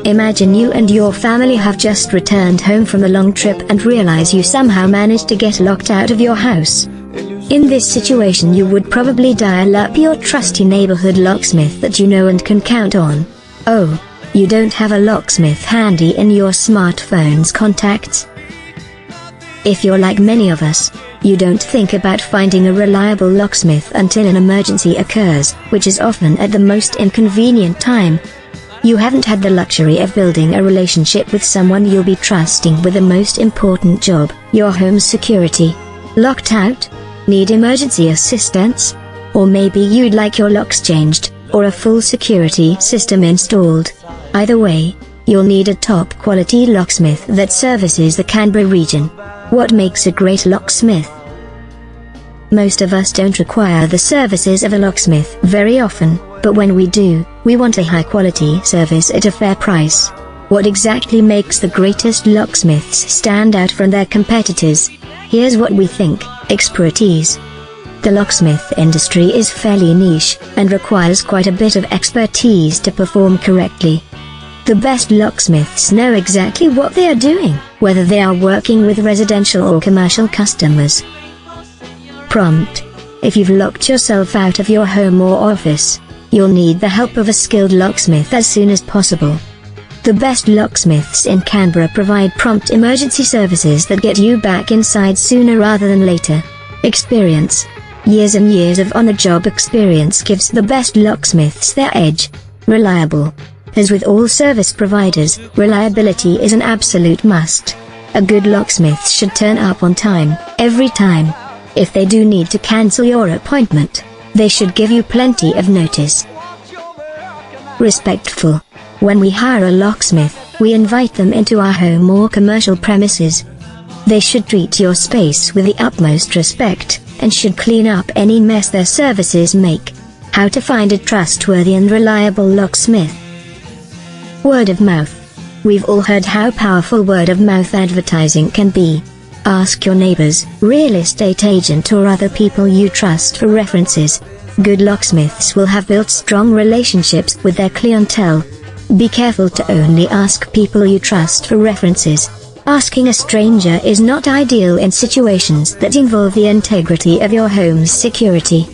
Imagine you and your family have just returned home from a long trip and realize you somehow managed to get locked out of your house. In this situation, you would probably dial up your trusty neighborhood locksmith that you know and can count on. Oh, you don't have a locksmith handy in your smartphone's contacts? If you're like many of us, you don't think about finding a reliable locksmith until an emergency occurs, which is often at the most inconvenient time. You haven't had the luxury of building a relationship with someone you'll be trusting with the most important job, your home's security. Locked out? Need emergency assistance? Or maybe you'd like your locks changed, or a full security system installed. Either way, you'll need a top-quality locksmith that services the Canberra region. What makes a great locksmith? Most of us don't require the services of a locksmith very often, but when we do, we want a high-quality service at a fair price. What exactly makes the greatest locksmiths stand out from their competitors? Here's what we think: expertise. The locksmith industry is fairly niche, and requires quite a bit of expertise to perform correctly. The best locksmiths know exactly what they are doing, whether they are working with residential or commercial customers. Prompt. If you've locked yourself out of your home or office, you'll need the help of a skilled locksmith as soon as possible. The best locksmiths in Canberra provide prompt emergency services that get you back inside sooner rather than later. Experience. Years and years of on-the-job experience gives the best locksmiths their edge. Reliable. As with all service providers, reliability is an absolute must. A good locksmith should turn up on time, every time. If they do need to cancel your appointment, they should give you plenty of notice. Respectful. When we hire a locksmith, we invite them into our home or commercial premises. They should treat your space with the utmost respect, and should clean up any mess their services make. How to find a trustworthy and reliable locksmith. Word of mouth. We've all heard how powerful word of mouth advertising can be. Ask your neighbors, real estate agent or other people you trust for references. Good locksmiths will have built strong relationships with their clientele. Be careful to only ask people you trust for references. Asking a stranger is not ideal in situations that involve the integrity of your home's security.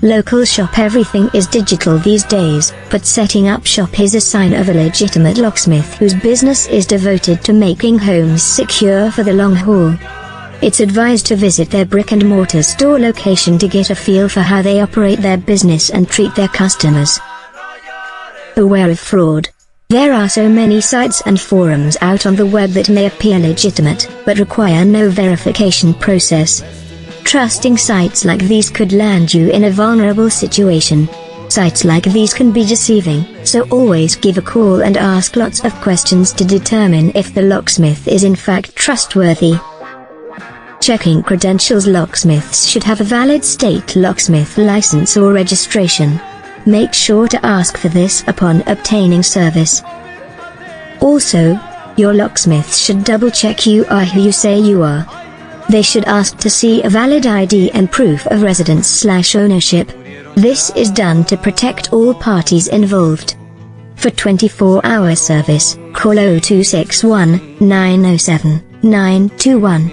Local shop. Everything is digital these days, but setting up shop is a sign of a legitimate locksmith whose business is devoted to making homes secure for the long haul. It's advised to visit their brick-and-mortar store location to get a feel for how they operate their business and treat their customers. Beware of fraud. There are so many sites and forums out on the web that may appear legitimate, but require no verification process. Trusting sites like these could land you in a vulnerable situation. Sites like these can be deceiving, so always give a call and ask lots of questions to determine if the locksmith is in fact trustworthy. Checking credentials. Locksmiths should have a valid state locksmith license or registration. Make sure to ask for this upon obtaining service. Also, your locksmiths should double-check you are who you say you are. They should ask to see a valid ID and proof of residence/ownership. This is done to protect all parties involved. For 24-hour service, call 0261 907 921.